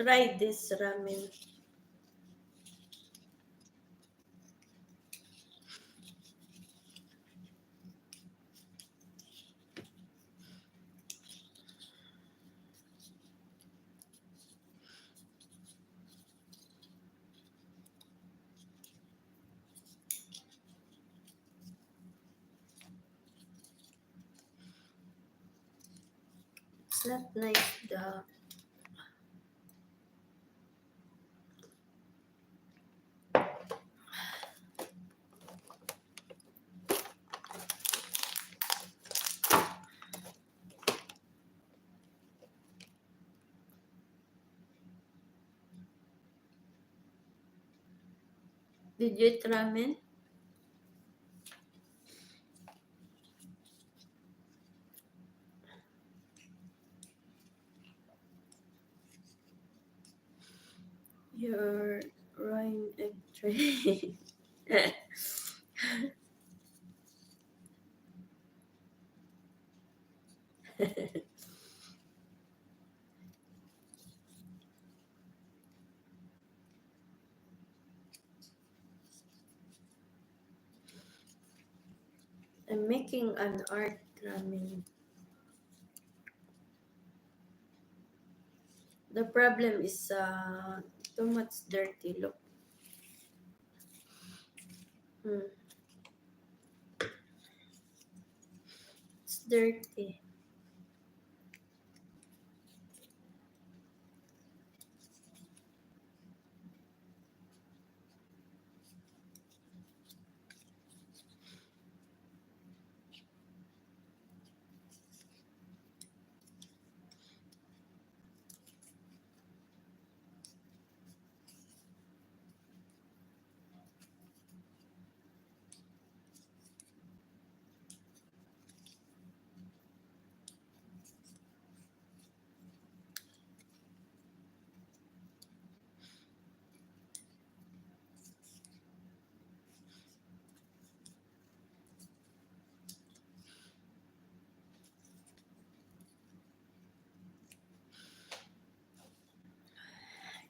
Try this ramen. It's not nice. Did you eat ramen? Your Ryan egg tray. I'm making an art ramen. The problem is too much dirty. Look. Hmm. It's dirty.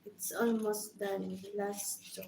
It's almost done. Last two.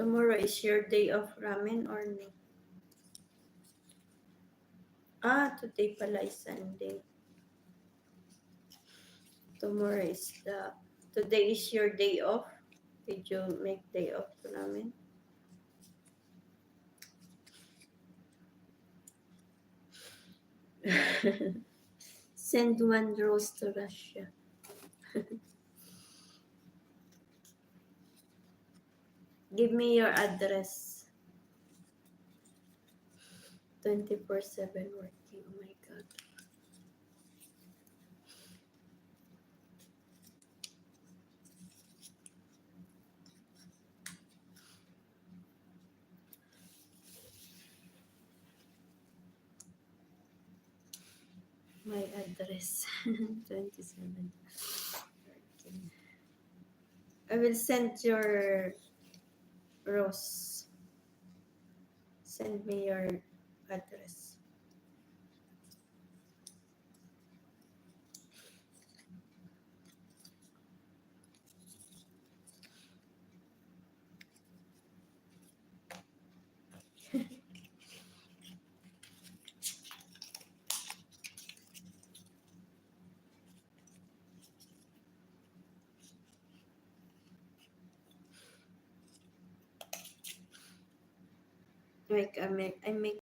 Tomorrow is your day of ramen or no? Today pala is Sunday. Tomorrow is today is your day off. Did you make day off to ramen? Send one rose to Russia. Give me your address. 24/7 working. Oh my god. My address. 27. Working. I will send your rose. Send me your address. I make